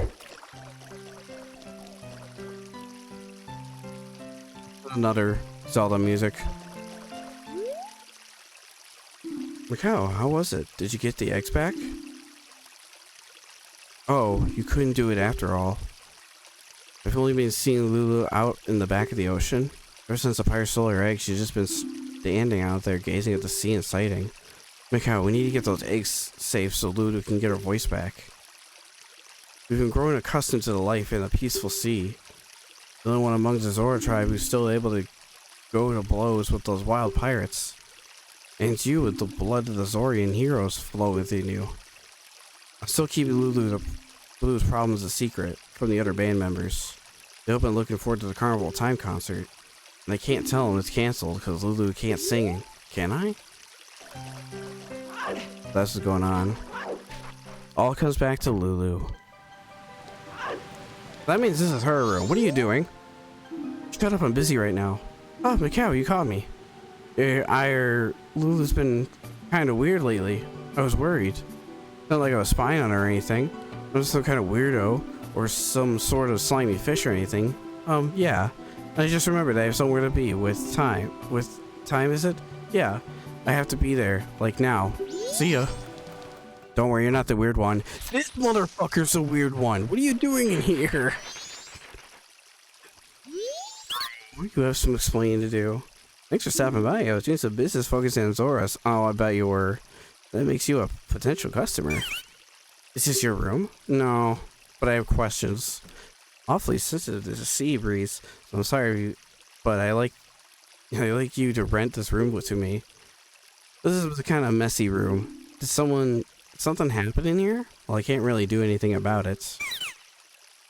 [SPEAKER 1] Another Zelda music. Mikao, how was it? Did you get the eggs back? Oh, you couldn't do it after all. I've only been seeing Lulu out in the back of the ocean. Ever since the pirate stole her eggs, she's just been standing out there gazing at the sea and sighting. Mikao, we need to get those eggs safe so Lulu can get her voice back. We've been growing accustomed to the life in a peaceful sea. The only one among the Zora tribe who's still able to go to blows with those wild pirates. And it's you with the blood of the Zorian heroes flow within you. I'm still keeping Lulu's problems a secret from the other band members. They've been looking forward to the Carnival Time concert. And I can't tell them it's canceled because Lulu can't sing. Can I? That's what's going on. All comes back to Lulu. That means this is her room. What are you doing? Shut up, I'm busy right now. Oh, Mikao, you caught me. Lulu's been kind of weird lately. I was worried. Not like I was spying on her or anything. I'm just some kind of weirdo or some sort of slimy fish or anything. Yeah. I just remembered I have somewhere to be with time. With time, is it? Yeah. I have to be there, like now. See ya. Don't worry, you're not the weird one. This motherfucker's the weird one. What are you doing in here? You have some explaining to do. Thanks for stopping by. I was doing some business focusing on Zoras. Oh, I bet you were. That makes you a potential customer. Is this your room? No, but I have questions. Awfully sensitive to the sea breeze. So I'm sorry, but I like you to rent this room to me. This is a kind of messy room. Did something happen in here? Well, I can't really do anything about it.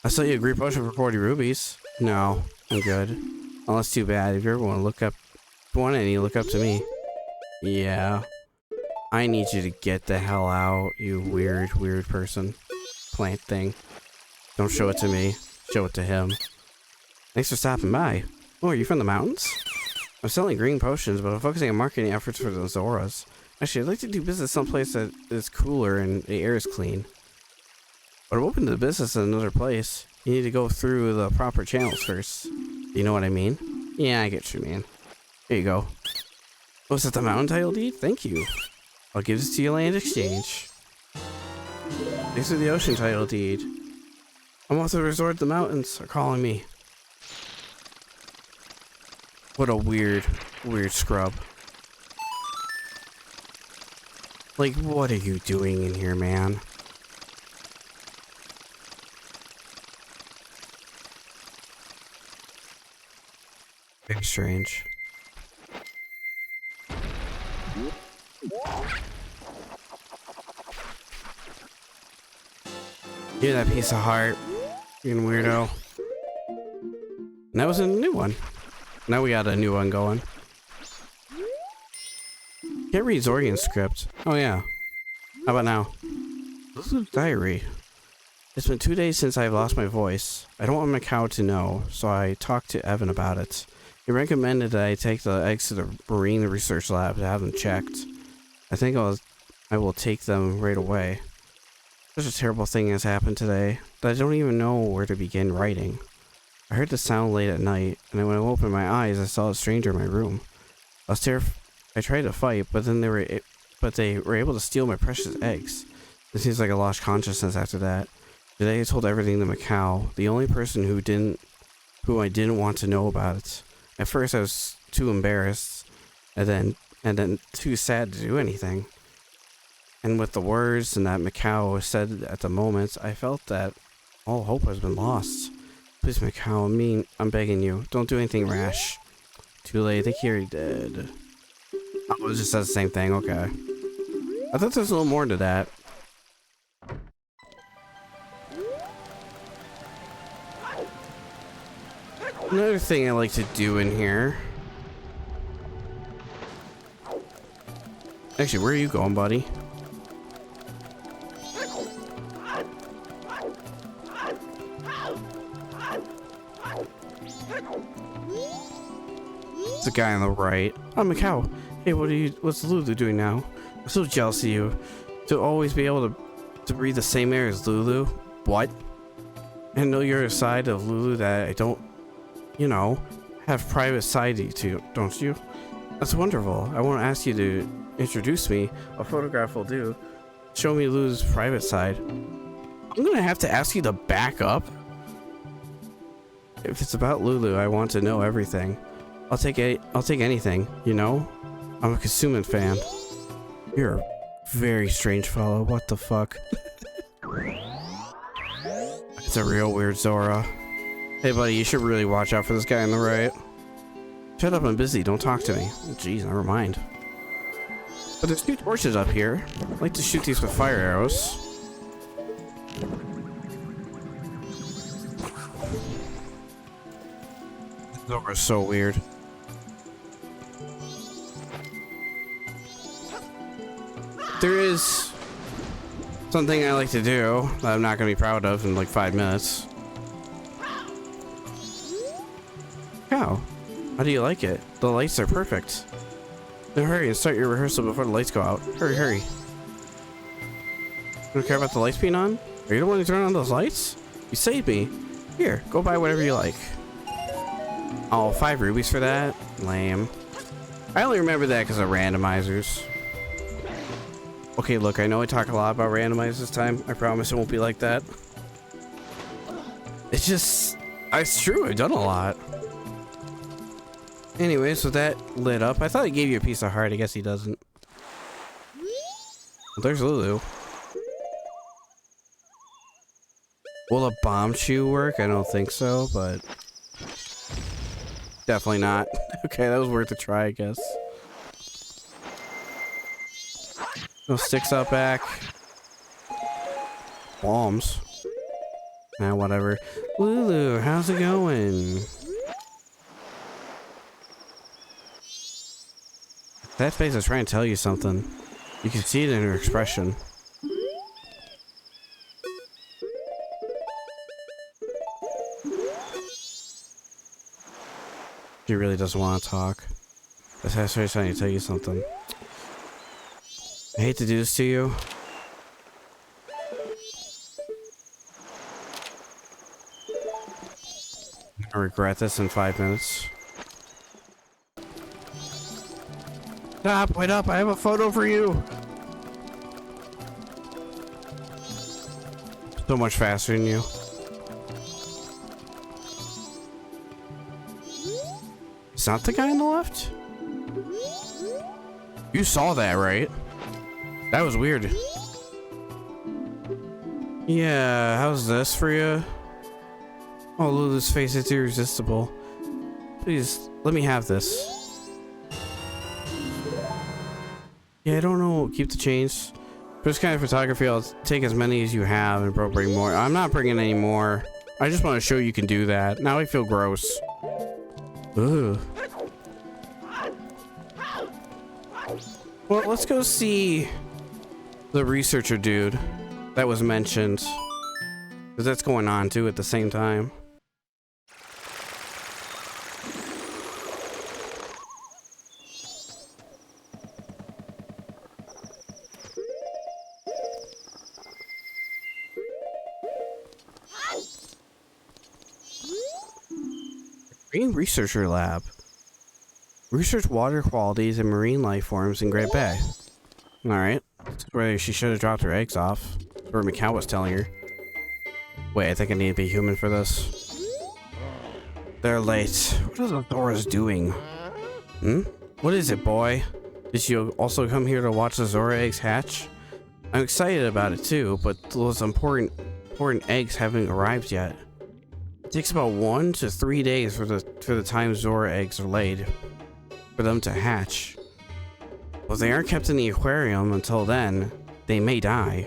[SPEAKER 1] I sell you a green potion for 40 rubies. No, I'm good. Oh, that's too bad. If you ever want to look up, any, look up to me. Yeah. I need you to get the hell out, you weird, weird person. Plant thing. Don't show it to me. Show it to him. Thanks for stopping by. Oh, are you from the mountains? I'm selling green potions, but I'm focusing on marketing efforts for the Zoras. Actually, I'd like to do business someplace that is cooler and the air is clean. But I'm open to business in another place. You need to go through the proper channels first. You know what I mean? Yeah, I get what you mean. Here you go. Oh, is that the mountain title deed? Thank you. I'll give this to you land exchange. Thanks for the ocean title deed. I'm off to the resort. The mountains are calling me. What a weird, weird scrub. Like, what are you doing in here, man? Very strange. Give that piece of heart, you weirdo. And that was a new one. Now we got a new one going. Can't read Zorgian's script. Oh yeah. How about now? Lulu's diary. It's been 2 days since I've lost my voice. I don't want my cow to know, so I talked to Evan about it. He recommended that I take the eggs to the marine research lab to have them checked. I think I will take them right away. Such a terrible thing has happened today that I don't even know where to begin writing. I heard the sound late at night, and when I opened my eyes, I saw a stranger in my room. I was terrified. I tried to fight, but then they were able to steal my precious eggs. It seems like I lost consciousness after that. Today I told everything to Macau, the only person who I didn't want to know about it. At first I was too embarrassed, and then too sad to do anything. And with the words and that Macau said at the moment, I felt that all hope has been lost. Please, Macau, I'm begging you, don't do anything rash. Too late, I think he already did. Oh, it just says the same thing, okay. I thought there was a little more to that. Another thing I like to do in here. Actually, where are you going, buddy? It's the guy on the right. Oh, Macau. Hey, what's Lulu doing now? I'm so jealous of you. To always be able to breathe the same air as Lulu. What? And know you're a side of Lulu that I don't, have private side to, don't you? That's wonderful. I won't ask you to introduce me. A photograph will do. Show me Lulu's private side. I'm gonna have to ask you to back up. If it's about Lulu, I want to know everything. I'll take anything, I'm a Kasumi fan. You're a very strange fellow. What the fuck? It's a real weird Zora. Hey buddy, you should really watch out for this guy on the right. Shut up, I'm busy. Don't talk to me. Oh, jeez, never mind. But there's 2 torches up here. I'd like to shoot these with fire arrows. Zora's so weird. There is something I like to do that I'm not going to be proud of in like 5 minutes. How do you like it? The lights are perfect. Now hurry and start your rehearsal before the lights go out. Hurry, hurry. You don't care about the lights being on? Are you the one who turned on those lights? You saved me. Here, go buy whatever you like. Oh, 5 rubies for that? Lame. I only remember that because of randomizers. Okay, look, I know I talk a lot about randomizers this time. I promise it won't be like that. It's true, I've done a lot. Anyway, so that lit up. I thought he gave you a piece of heart. I guess he doesn't. Well, there's Lulu. Will a bomb shoe work? I don't think so, but definitely not. Okay, that was worth a try, I guess. No sticks out back. Bombs. Nah, whatever. Lulu, how's it going? That face is trying to tell you something. You can see it in her expression. She really doesn't want to talk. That's how she's trying to tell you something. I hate to do this to you. I regret this in 5 minutes. Stop, wait up, I have a photo for you. So much faster than you. It's not the guy on the left? You saw that, right? That was weird. Yeah, how's this for you? Oh, Lulu's face is irresistible. Please, let me have this. Yeah, I don't know. Keep the chains. For this kind of photography, I'll take as many as you have and bring more. I'm not bringing any more. I just want to show you can do that. Now I feel gross. Ugh. Well, let's go see the researcher dude that was mentioned. Because that's going on too at the same time. Marine Researcher Lab. Research water qualities and marine life forms in Great Bay. Alright. That's where she should have dropped her eggs off. That's what Mikau was telling her. Wait, I think I need to be human for this. They're late. What is Zora's doing? Hmm? What is it, boy? Did she also come here to watch the Zora eggs hatch? I'm excited about it too, but those important eggs haven't arrived yet. It takes about 1 to 3 days for the time Zora eggs are laid for them to hatch. Well, if they aren't kept in the aquarium until then, they may die.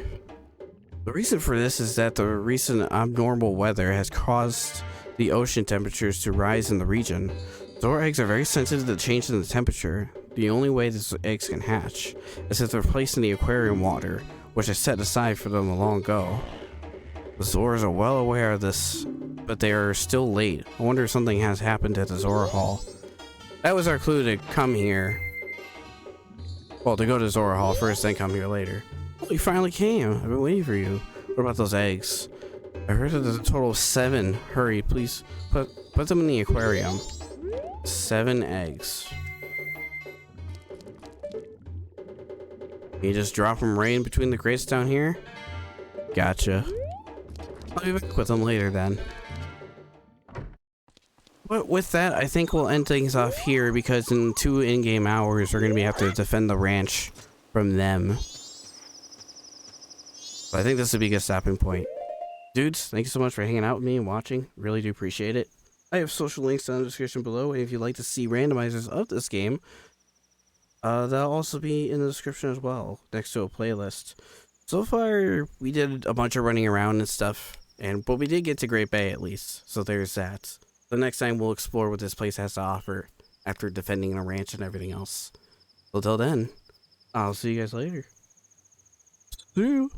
[SPEAKER 1] The reason for this is that the recent abnormal weather has caused the ocean temperatures to rise in the region. Zora eggs are very sensitive to change in the temperature. The only way these eggs can hatch is if they're placed in the aquarium water, which is set aside for them long ago. The Zoras are well aware of this, but they are still late. I wonder if something has happened at the Zora Hall. That was our clue to come here. Well, to go to Zora Hall first, then come here later. Oh, you finally came. I've been waiting for you. What about those eggs? I heard that there's a total of 7. Hurry, please. Put them in the aquarium. 7 eggs. You just drop them right in between the crates down here? Gotcha. I'll be back with them later then. But with that, I think we'll end things off here because in 2 in-game hours, we're going to have to defend the ranch from them. But I think this would be a good stopping point. Dudes, thank you so much for hanging out with me and watching. Really do appreciate it. I have social links down in the description below, and if you'd like to see randomizers of this game, that'll also be in the description as well, next to a playlist. So far, we did a bunch of running around and stuff, but we did get to Great Bay at least, so there's that. The next time we'll explore what this place has to offer after defending a ranch and everything else. Until then, I'll see you guys later. See you.